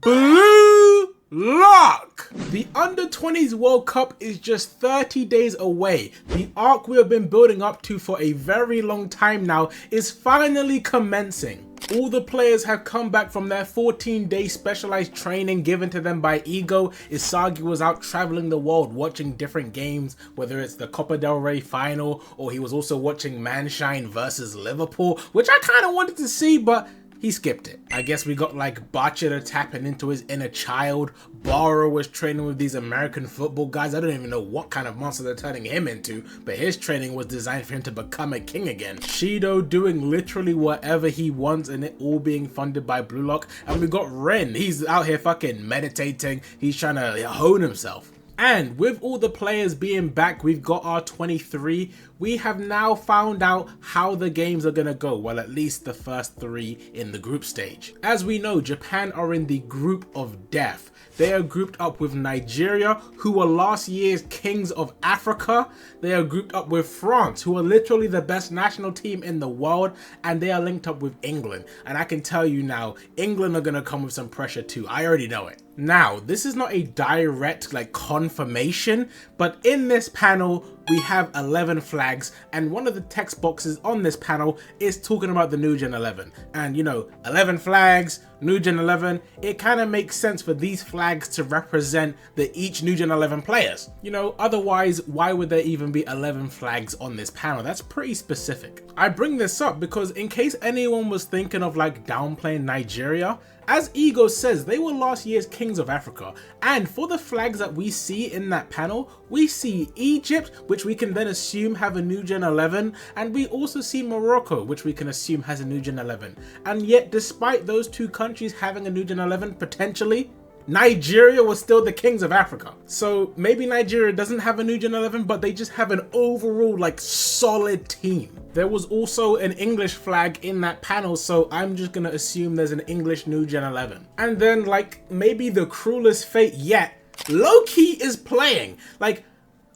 Blue Lock! The Under-20s World Cup is just 30 days away. The arc we have been building up to for a very long time now is finally commencing. All the players have come back from their 14-day specialized training given to them by Ego. Isagi was out traveling the world watching different games, whether it's the Copa del Rey final or he was also watching Manshine versus Liverpool, which I kind of wanted to see, but he skipped it. I guess we got like Bacheta tapping into his inner child. Barou was training with these American football guys. I don't even know what kind of monster they're turning him into, but his training was designed for him to become a king again. Shido doing literally whatever he wants and it all being funded by BLUELOCK. And we got Ren. He's out here fucking meditating. He's trying to hone himself. And with all the players being back, we've got our 23. We have now found out how the games are gonna go. Well, at least the first 3 in the group stage. As we know, Japan are in the group of death. They are grouped up with Nigeria, who were last year's kings of Africa. They are grouped up with France, who are literally the best national team in the world. And they are linked up with England. And I can tell you now, England are gonna come with some pressure too. I already know it. Now, this is not a direct confirmation, but in this panel, we have 11 flags, and one of the text boxes on this panel is talking about the New Gen 11. And you know, 11 flags, New Gen 11, it kind of makes sense for these flags to represent each New Gen 11 players. You know, otherwise, why would there even be 11 flags on this panel? That's pretty specific. I bring this up because in case anyone was thinking of downplaying Nigeria, as Ego says, they were last year's kings of Africa. And for the flags that we see in that panel, we see Egypt, which we can then assume have a New Gen 11, and we also see Morocco, which we can assume has a New Gen 11. And yet, despite those two countries having a New Gen 11 potentially, Nigeria was still the kings of Africa. So maybe Nigeria doesn't have a New Gen 11, but they just have an overall solid team. There was also an English flag in that panel, so I'm just gonna assume there's an English New Gen 11. And then maybe the cruelest fate yet, Loki is playing.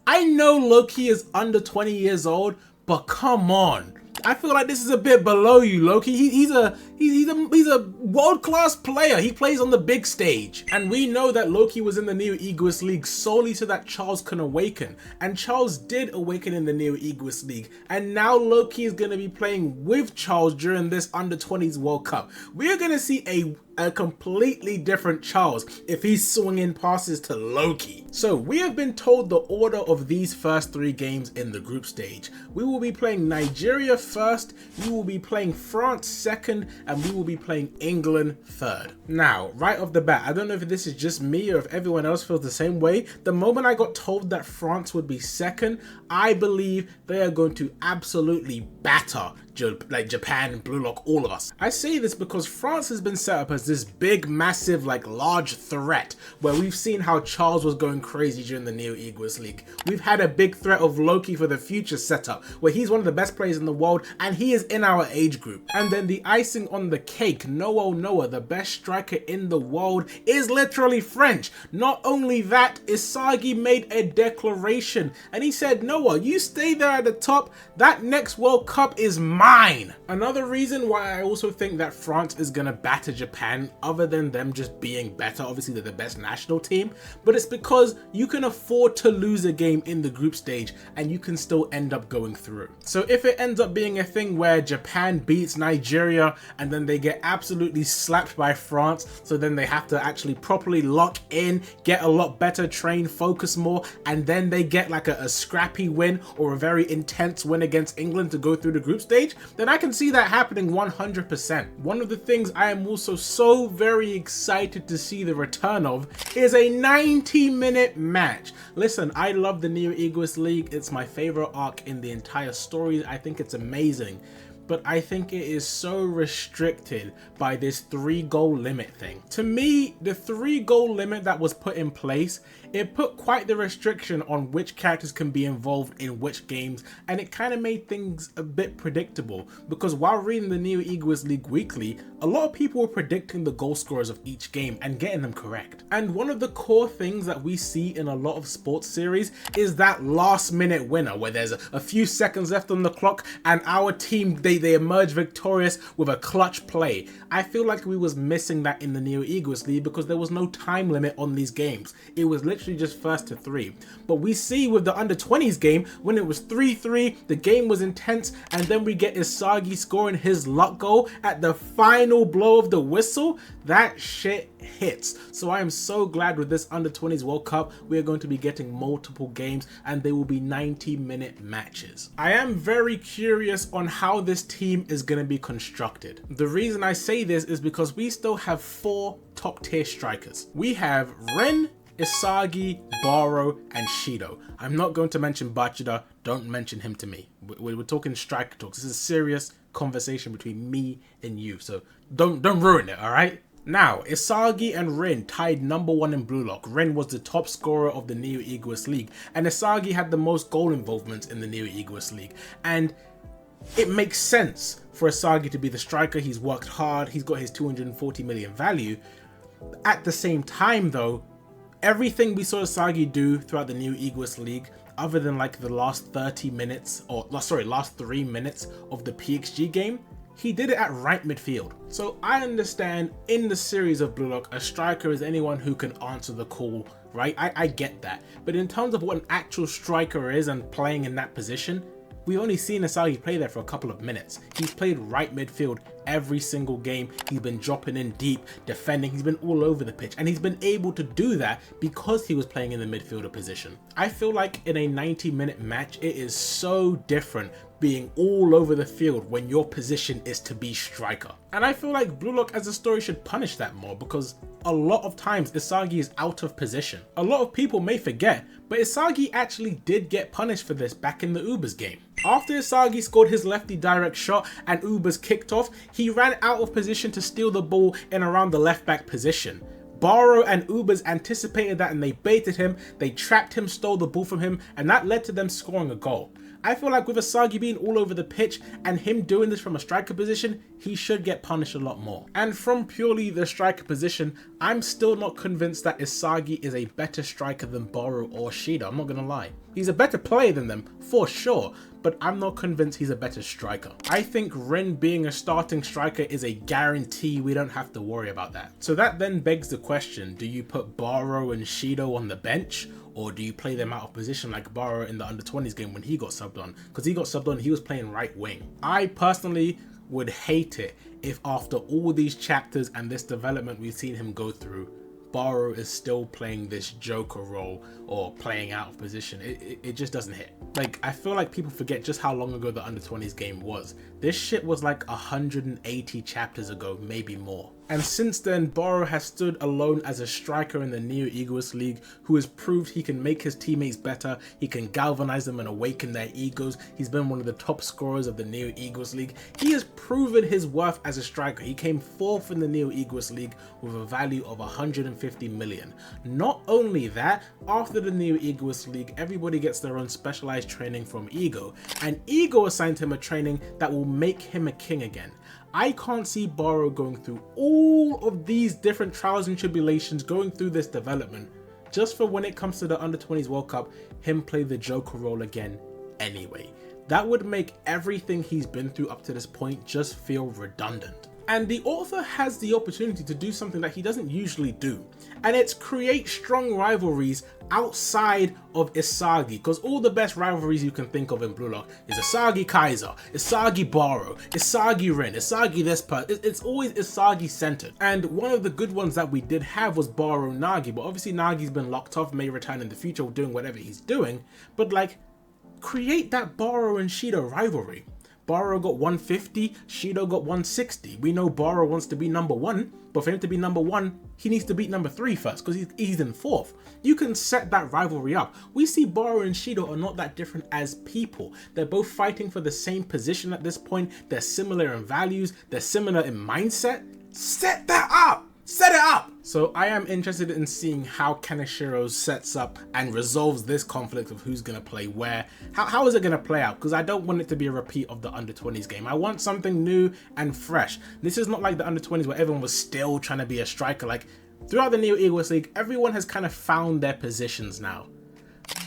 I know Loki is under 20 years old, but come on. I feel like this is a bit below you, Loki. He's a world-class player. He plays on the big stage. And we know that Loki was in the Neo Egoist League solely so that Charles can awaken. And Charles did awaken in the Neo Egoist League. And now Loki is going to be playing with Charles during this Under-20s World Cup. We're going to see a completely different Charles if he's swinging passes to Loki. So we have been told the order of these first 3 games in the group stage. We will be playing Nigeria first, we will be playing France second, and we will be playing England third. Now, right off the bat, I don't know if this is just me or if everyone else feels the same way. The moment I got told that France would be second, I believe they are going to absolutely batter Japan, BLUELOCK, all of us. I say this because France has been set up as this big, massive, large threat where we've seen how Charles was going crazy during the Neo Egoist League. We've had a big threat of Loki for the future setup where he's one of the best players in the world and he is in our age group. And then the icing on the cake, Noah, the best striker in the world, is literally French. Not only that, Isagi made a declaration and he said, Noah, you stay there at the top. That next World Cup is mine. Another reason why I also think that France is gonna batter Japan, other than them just being better, obviously they're the best national team, but it's because you can afford to lose a game in the group stage and you can still end up going through. So if it ends up being a thing where Japan beats Nigeria and then they get absolutely slapped by France, so then they have to actually properly lock in, get a lot better, train, focus more, and then they get a scrappy win or a very intense win against England to go through the group stage, then I can see that happening 100%. One of the things I am also so very excited to see the return of is a 90-minute match. Listen, I love the Neo Egoist League. It's my favorite arc in the entire story. I think it's amazing. But I think it is so restricted by this 3-goal limit thing. To me, the 3-goal limit that was put in place, it put quite the restriction on which characters can be involved in which games, and it kind of made things a bit predictable, because while reading the Neo Egoist League Weekly, a lot of people were predicting the goal scorers of each game and getting them correct. And one of the core things that we see in a lot of sports series is that last minute winner, where there's a few seconds left on the clock and our team, they they emerge victorious with a clutch play. I feel like we was missing that in the Neo Egoist League because there was no time limit on these games. It was literally just first to 3. But we see with the under 20s game, when it was 3-3, the game was intense, and then we get Isagi scoring his luck goal at the final blow of the whistle. That shit hits. So I am so glad with this under 20s World Cup, we are going to be getting multiple games and they will be 90-minute matches. I am very curious on how this team is going to be constructed. The reason I say this is because we still have 4 top tier strikers. We have Rin, Isagi, Barou, and Shido. I'm not going to mention Bachida, don't mention him to me. We're talking striker talks. This is a serious conversation between me and you, so don't ruin it, alright? Now, Isagi and Rin tied #1 in Blue Lock. Rin was the top scorer of the Neo Egoist League, and Isagi had the most goal involvements in the Neo Egoist League. And it makes sense for Isagi to be the striker. He's worked hard, he's got his 240 million value. At the same time though, everything we saw Isagi do throughout the Neo Egoist League, other than like the last 30 minutes, or sorry, last 3 minutes of the PXG game, he did it at right midfield. So I understand in the series of Blue Lock, a striker is anyone who can answer the call, right? I get that. But in terms of what an actual striker is and playing in that position, we've only seen Isagi play there for a couple of minutes. He's played right midfield every single game. He's been dropping in deep, defending. He's been all over the pitch, and he's been able to do that because he was playing in the midfielder position. I feel like in a 90-minute match, it is so different being all over the field when your position is to be striker. And I feel like Blue Lock as a story should punish that more, because a lot of times Isagi is out of position. A lot of people may forget, but Isagi actually did get punished for this back in the Ubers game. After Isagi scored his lefty direct shot and Ubers kicked off, he ran out of position to steal the ball in around the left back position. Barou and Ubers anticipated that and they baited him, they trapped him, stole the ball from him, and that led to them scoring a goal. I feel like with Isagi being all over the pitch and him doing this from a striker position, he should get punished a lot more. And from purely the striker position, I'm still not convinced that Isagi is a better striker than Barou or Shido, I'm not gonna lie. He's a better player than them, for sure, but I'm not convinced he's a better striker. I think Rin being a starting striker is a guarantee. We don't have to worry about that. So that then begs the question, do you put Barou and Shido on the bench? Or do you play them out of position like Barou in the under 20s game when he got subbed on? Because he got subbed on, he was playing right wing. I personally would hate it if after all these chapters and this development we've seen him go through, Barou is still playing this joker role or playing out of position. It just doesn't hit. Like, I feel like people forget just how long ago the under 20s game was. This shit was like 180 chapters ago, maybe more. And since then, Barou has stood alone as a striker in the Neo Egoist League who has proved he can make his teammates better, he can galvanize them and awaken their egos. He's been one of the top scorers of the Neo Egoist League. He has proven his worth as a striker. He came 4th in the Neo Egoist League with a value of 150 million. Not only that, after the Neo Egoist League, everybody gets their own specialized training from Ego, and Ego assigned him a training that will make him a king again. I can't see Barou going through all of these different trials and tribulations, going through this development, just for when it comes to the under 20s World Cup, him play the joker role again anyway. That would make everything he's been through up to this point just feel redundant. And the author has the opportunity to do something that he doesn't usually do, and it's create strong rivalries outside of Isagi, because all the best rivalries you can think of in Blue Lock is Isagi Kaiser, Isagi Barou, Isagi Rin, Isagi this person. It's always Isagi centered. And one of the good ones that we did have was Barou Nagi, but obviously Nagi's been locked off, may return in the future doing whatever he's doing, but like, create that Barou and Shido rivalry. Barou got 150, Shido got 160. We know Barou wants to be #1, but for him to be #1, he needs to beat #3 first, because he's in 4th. You can set that rivalry up. We see Barou and Shido are not that different as people. They're both fighting for the same position at this point. They're similar in values. They're similar in mindset. Set that up! Set it up! So I am interested in seeing how Kaneshiro sets up and resolves this conflict of who's going to play where. How is it going to play out? Because I don't want it to be a repeat of the under 20s game. I want something new and fresh. This is not like the under 20s where everyone was still trying to be a striker. Like, throughout the Neo Egoist League, everyone has kind of found their positions now.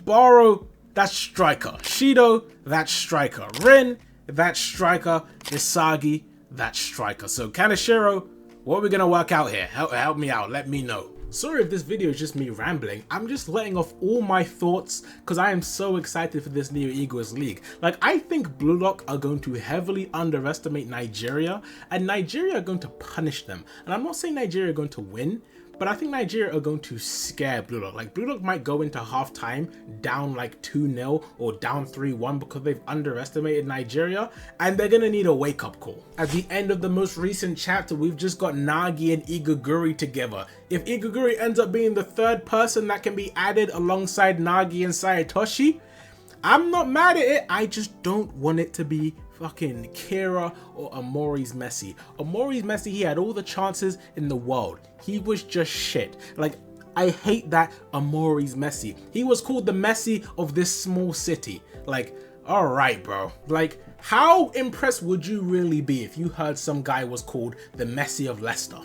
Barou, that's striker. Shido, that's striker. Rin, that striker, Isagi, that striker. So Kaneshiro, what are we gonna work out here? Help me out, let me know. Sorry if this video is just me rambling. I'm just letting off all my thoughts because I am so excited for this new Egoist League. Like, I think BLUELOCK are going to heavily underestimate Nigeria, and Nigeria are going to punish them. And I'm not saying Nigeria are going to win, but I think Nigeria are going to scare BLUELOCK. Like, BLUELOCK might go into halftime down like 2-0 or down 3-1 because they've underestimated Nigeria, and they're gonna need a wake-up call. At the end of the most recent chapter, we've just got Nagi and Igaguri together. If Igaguri ends up being the third person that can be added alongside Nagi and Sayatoshi, I'm not mad at it. I just don't want it to be fucking Kira or Omori's Messi. Omori's Messi, he had all the chances in the world. He was just shit. Like, I hate that Omori's Messi. He was called the Messi of this small city. Like, alright bro. Like, how impressed would you really be if you heard some guy was called the Messi of Leicester?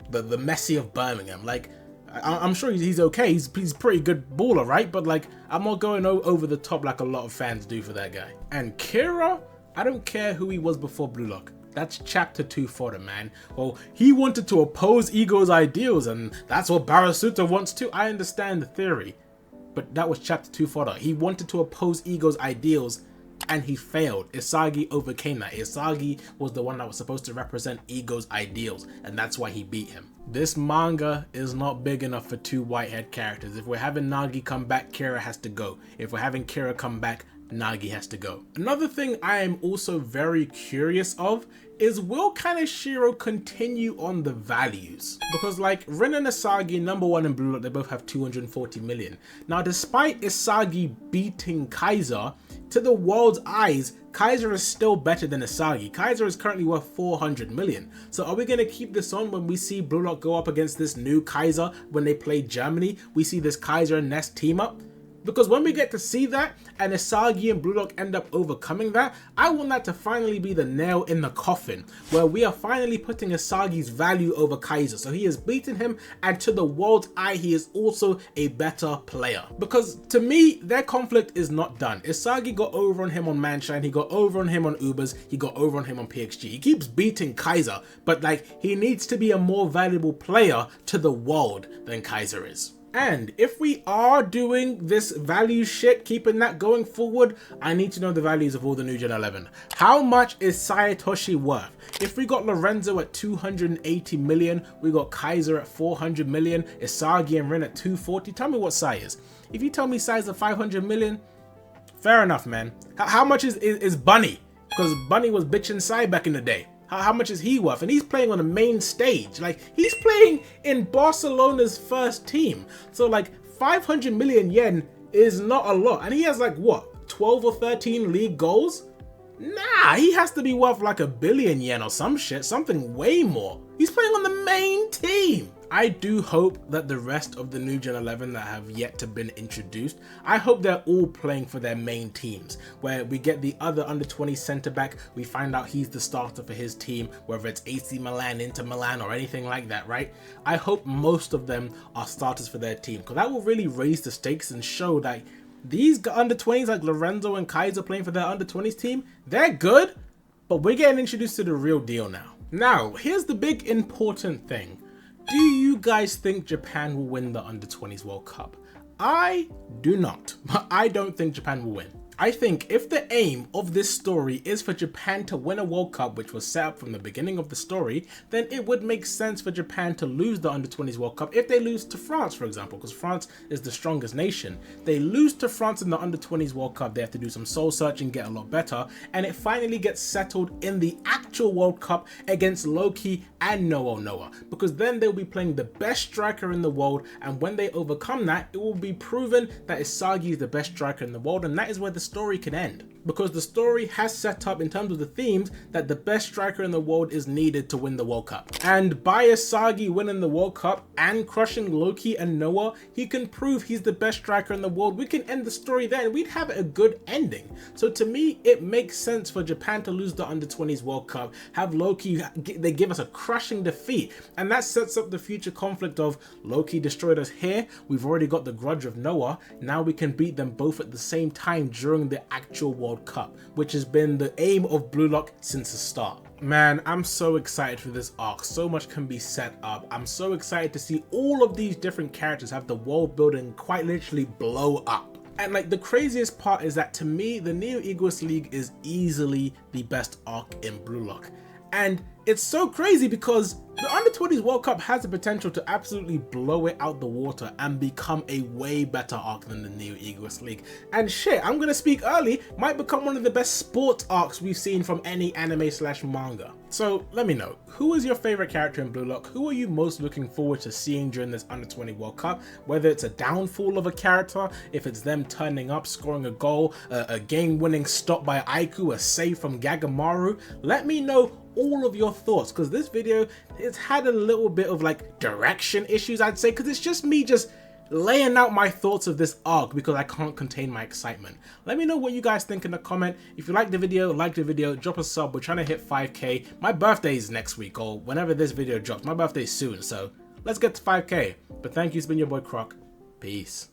The Messi of Birmingham? Like, I'm sure he's okay. He's a pretty good baller, right? But like, I'm not going over the top like a lot of fans do for that guy. And Kira, I don't care who he was before BLUELOCK. That's chapter 2 fodder, man. Well, he wanted to oppose Ego's ideals, and that's what Barasuta wants to. I understand the theory, but that was chapter 2 fodder. He wanted to oppose Ego's ideals, and he failed. Isagi overcame that. Isagi was the one that was supposed to represent Ego's ideals, and that's why he beat him. This manga is not big enough for 2 whitehead characters. If we're having Nagi come back, Kira has to go. If we're having Kira come back, Nagi has to go. Another thing I am also very curious of is, will Kaneshiro continue on the values? Because like, Rin and Isagi, number 1 in BLUELOCK, they both have 240 million. Now, despite Isagi beating Kaiser, to the world's eyes, Kaiser is still better than Isagi. Kaiser is currently worth 400 million. So are we going to keep this on when we see BLUELOCK go up against this new Kaiser when they play Germany? We see this Kaiser and Nest team up? Because when we get to see that and Isagi and BLUELOCK end up overcoming that, I want that to finally be the nail in the coffin, where we are finally putting Isagi's value over Kaiser. So he has beaten him, and to the world's eye, he is also a better player. Because to me, their conflict is not done. Isagi got over on him on Manshine, he got over on him on Ubers, he got over on him on PXG. He keeps beating Kaiser, but like, he needs to be a more valuable player to the world than Kaiser is. And if we are doing this value shit, keeping that going forward, I need to know the values of all the new Gen 11. How much is Sayatoshi worth? If we got Lorenzo at 280 million, we got Kaiser at 400 million, Isagi and Rin at 240, tell me what Sai is. If you tell me Sai's at 500 million, fair enough, man. How much is Bunny? Because Bunny was bitching Sai back in the day. How much is he worth? And he's playing on the main stage. Like, he's playing in Barcelona's first team. So like, 500 million yen is not a lot. And he has like, what, 12 or 13 league goals? Nah, he has to be worth like 1 billion yen or some shit, something way more. He's playing on the main team. I do hope that the rest of the new Gen 11 that have yet to been introduced, I hope they're all playing for their main teams, where we get the other under 20 centre back, we find out he's the starter for his team, whether it's AC Milan, Inter Milan or anything like that, right? I hope most of them are starters for their team, because that will really raise the stakes and show that these under 20s like Lorenzo and Kaiser playing for their under 20s team, they're good, but we're getting introduced to the real deal now. Now, here's the big important thing. Do you guys think Japan will win the under 20s World Cup? I do not. I don't think Japan will win. I think if the aim of this story is for Japan to win a World Cup, which was set up from the beginning of the story, then it would make sense for Japan to lose the under 20s World Cup if they lose to France, for example, because France is the strongest nation. They lose to France in the under 20s World Cup, they have to do some soul searching, get a lot better, and it finally gets settled in the actual World Cup against Loki and Noah, because then they'll be playing the best striker in the world, and when they overcome that, it will be proven that Isagi is the best striker in the world, and that is where the story can end. Because the story has set up in terms of the themes that the best striker in the world is needed to win the World Cup. And by Isagi winning the World Cup and crushing Loki and Noah, he can prove he's the best striker in the world. We can end the story there and we'd have a good ending. So to me, it makes sense for Japan to lose the under 20s World Cup, have Loki, they give us a crushing defeat, and that sets up the future conflict of Loki destroyed us here, we've already got the grudge of Noah, now we can beat them both at the same time during the actual World World Cup, which has been the aim of Blue Lock since the start. Man, I'm so excited for this arc. So much can be set up. I'm so excited to see all of these different characters have the world building quite literally blow up. And like the craziest part is that to me, the Neo Egoist League is easily the best arc in Blue Lock. And it's so crazy because the Under-20s World Cup has the potential to absolutely blow it out the water and become a way better arc than the Neo Egoist League. And shit, I'm gonna speak early, might become one of the best sports arcs we've seen from any anime/manga. So let me know, who is your favorite character in Blue Lock? Who are you most looking forward to seeing during this Under-20 World Cup? Whether it's a downfall of a character, if it's them turning up, scoring a goal, a game-winning stop by Aiku, a save from Gagamaru, let me know all of your thoughts, because this video, it's had a little bit of like direction issues, I'd say, because it's just me just laying out my thoughts of this arc because I can't contain my excitement. Let me know what you guys think in the comment. If you like the video, drop a sub. We're trying to hit 5k. My birthday is next week, or whenever this video drops. My birthday's soon, so let's get to 5k. But thank you, it's been your boy Croc. Peace.